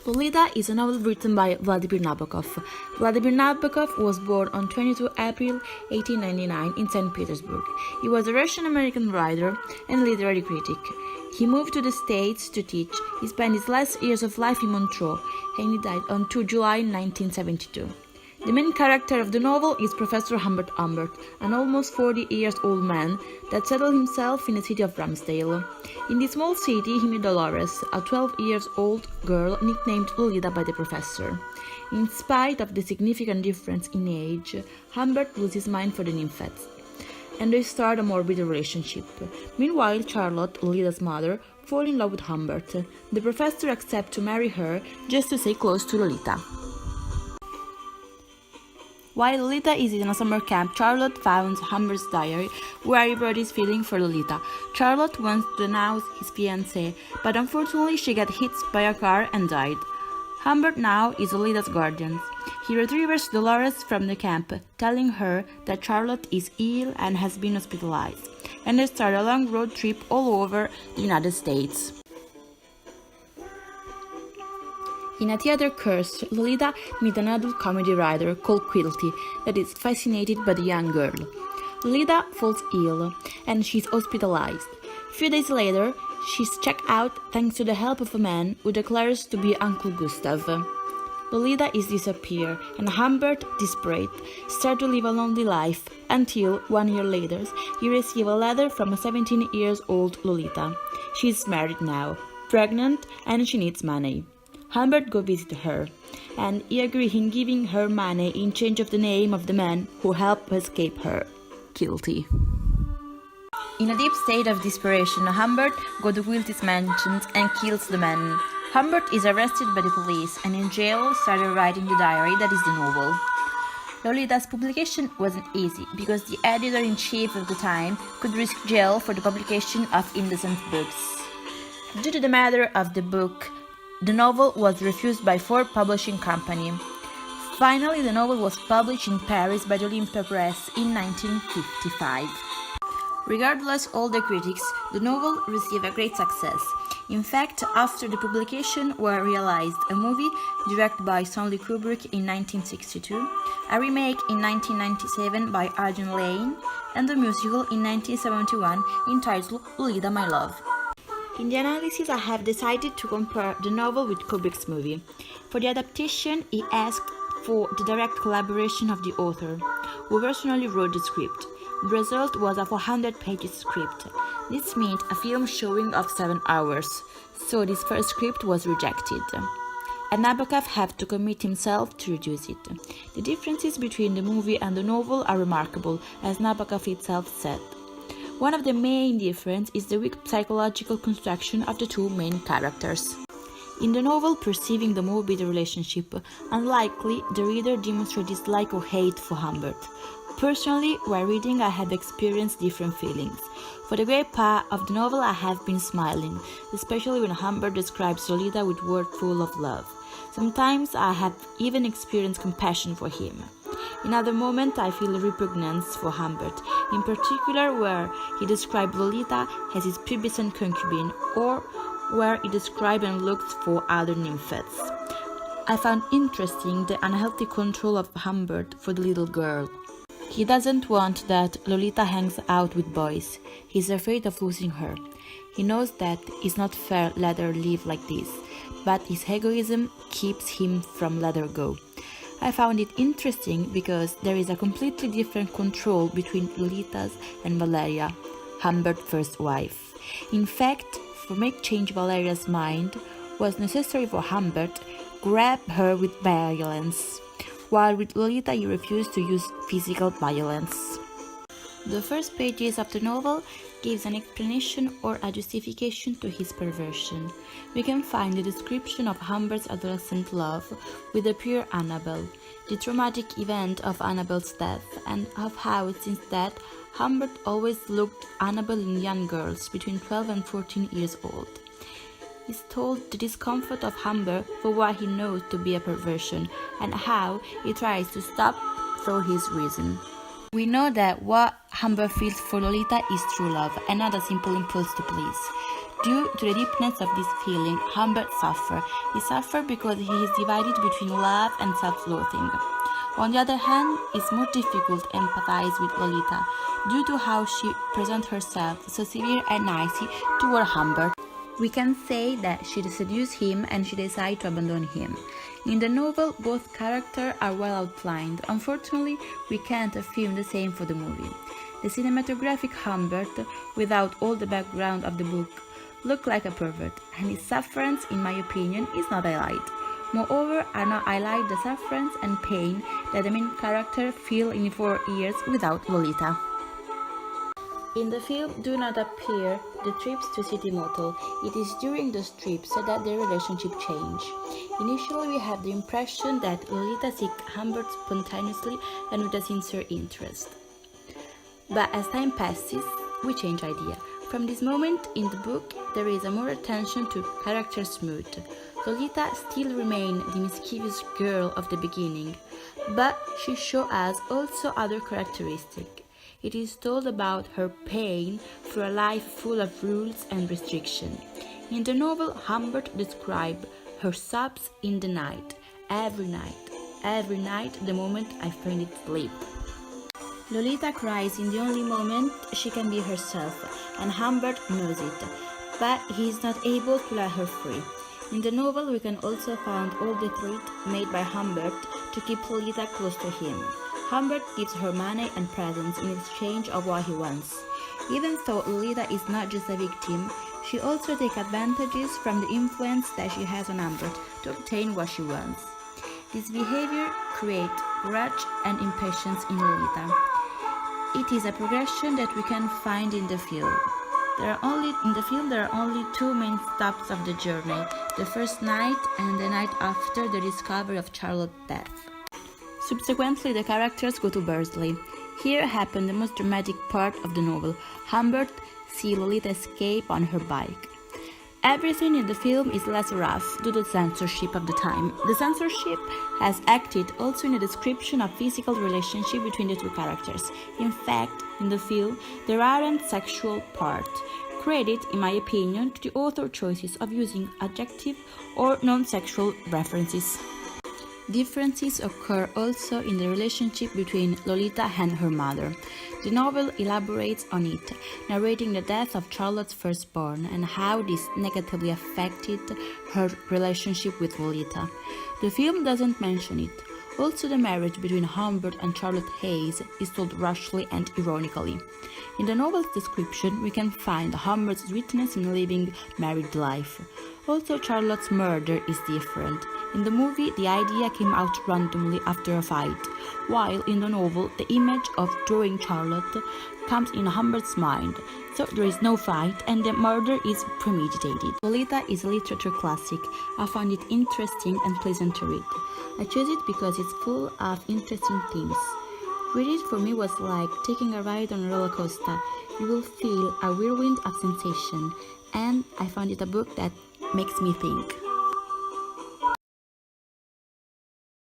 Lolita is a novel written by Vladimir Nabokov. Vladimir Nabokov was born on 22 April 1899 in St. Petersburg. He was a Russian-American writer and literary critic. He moved to the States to teach. He spent his last years of life in Montreux, and he died on 2 July 1972. The main character of the novel is Professor Humbert Humbert, an almost 40-year-old man that settled himself in the city of Ramsdale. In this small city, he met Dolores, a 12-year-old girl nicknamed Lolita by the professor. In spite of the significant difference in age, Humbert loses his mind for the nymphets, and they start a morbid relationship. Meanwhile, Charlotte, Lolita's mother, falls in love with Humbert. The professor accepts to marry her just to stay close to Lolita. While Lolita is in a summer camp, Charlotte finds Humbert's diary, where he wrote his feeling for Lolita. Charlotte wants to denounce his fiancé, but unfortunately she got hit by a car and died. Humbert now is Lolita's guardian. He retrieves Dolores from the camp, telling her that Charlotte is ill and has been hospitalized, and they start a long road trip all over the United States. In A Theater Curse, Lolita meets an adult comedy writer called Quilty that is fascinated by the young girl. Lolita falls ill and she's hospitalized. A few days later, she's checked out thanks to the help of a man who declares to be Uncle Gustav. Lolita is disappeared, and Humbert, desperate, starts to live a lonely life until 1 year later he receives a letter from a 17-year-old Lolita. She's married now, pregnant, and she needs money. Humbert goes visit her, and he agrees in giving her money in change of the name of the man who helped escape her, Quilty. In a deep state of desperation, Humbert goes to Quilty's mansion and kills the man. Humbert is arrested by the police and in jail started writing the diary that is the novel. Lolita's publication wasn't easy because the editor-in-chief of the time could risk jail for the publication of indecent books. Due to the matter of the book, the novel was refused by 4 publishing companies. Finally, the novel was published in Paris by the Olympia Press in 1955. Regardless of all the critics, the novel received a great success. In fact, after the publication were realized a movie directed by Stanley Kubrick in 1962, a remake in 1997 by Arden Lane, and a musical in 1971 entitled Lolita, My Love. In the analysis, I have decided to compare the novel with Kubrick's movie. For the adaptation, he asked for the direct collaboration of the author, who personally wrote the script. The result was a 400-page script. This meant a film showing of 7 hours, so this first script was rejected. And Nabokov had to commit himself to reduce it. The differences between the movie and the novel are remarkable, as Nabokov itself said. One of the main differences is the weak psychological construction of the 2 main characters. In the novel, perceiving the morbid relationship, unlikely the reader demonstrates dislike or hate for Humbert. Personally, while reading, I have experienced different feelings. For the great part of the novel, I have been smiling, especially when Humbert describes Lolita with words full of love. Sometimes I have even experienced compassion for him. In other moments, I feel repugnance for Humbert, in particular where he described Lolita as his pubescent concubine, or where he described and looked for other nymphets. I found interesting the unhealthy control of Humbert for the little girl. He doesn't want that Lolita hangs out with boys. He's afraid of losing her. He knows that it's not fair to let her live like this, but his egoism keeps him from letting her go. I found it interesting because there is a completely different control between Lolita's and Valeria, Humbert's first wife. In fact, to make change Valeria's mind was necessary for Humbert grab her with violence, while with Lolita he refused to use physical violence. The first pages of the novel gives an explanation or a justification to his perversion. We can find the description of Humbert's adolescent love with the pure Annabel, the traumatic event of Annabel's death, and of how since that Humbert always looked Annabel in young girls between 12 and 14 years old. He's told the discomfort of Humbert for what he knows to be a perversion and how he tries to stop through his reason. We know that what Humbert feels for Lolita is true love and not a simple impulse to please. Due to the deepness of this feeling, Humbert suffers. He suffers because he is divided between love and self-loathing. On the other hand, it's more difficult to empathize with Lolita due to how she presents herself, so severe and icy toward Humbert. We can say that she seduces him and she decides to abandon him. In the novel, both characters are well outlined. Unfortunately, we can't film the same for the movie. The cinematographic Humbert, without all the background of the book, looked like a pervert, and his sufferance, in my opinion, is not highlighted. Moreover, I not highlight the sufferance and pain that the main character feel in 4 years without Lolita. In the film do not appear the trips to City Motel. It is during those trips that their relationship change. Initially, we have the impression that Lolita seeks Humbert spontaneously and with a sincere interest. But as time passes, we change idea. From this moment in the book, there is a more attention to character's mood. Lolita still remains the mischievous girl of the beginning, but she shows us also other characteristics. It is told about her pain for a life full of rules and restriction. In the novel, Humbert describes her sobs in the night, every night, the moment I find it sleep. Lolita cries in the only moment she can be herself, and Humbert knows it, but he is not able to let her free. In the novel, we can also find all the threats made by Humbert to keep Lolita close to him. Humbert gives her money and presents in exchange of what he wants. Even though Lolita is not just a victim, she also takes advantages from the influence that she has on Humbert to obtain what she wants. This behavior creates grudge and impatience in Lolita. It is a progression that we can find in the film. There are only 2 main stops of the journey, the first night and the night after the discovery of Charlotte's death. Subsequently, the characters go to Bursley. Here happens the most dramatic part of the novel. Humbert sees Lolita escape on her bike. Everything in the film is less rough due to the censorship of the time. The censorship has acted also in the description of physical relationship between the 2 characters. In fact, in the film, there aren't sexual parts. Credit, in my opinion, to the author's choices of using adjective or non-sexual references. Differences occur also in the relationship between Lolita and her mother. The novel elaborates on it, narrating the death of Charlotte's firstborn and how this negatively affected her relationship with Lolita. The film doesn't mention it. Also, the marriage between Humbert and Charlotte Hayes is told rashly and ironically. In the novel's description, we can find Humbert's sweetness in living married life. Also, Charlotte's murder is different. In the movie, the idea came out randomly after a fight, while in the novel, the image of drawing Charlotte comes in Humbert's mind, so there is no fight and the murder is premeditated. Lolita is a literature classic. I found it interesting and pleasant to read. I chose it because it's full of interesting themes. Reading it for me was like taking a ride on a roller coaster. You will feel a whirlwind of sensation, and I found it a book that makes me think.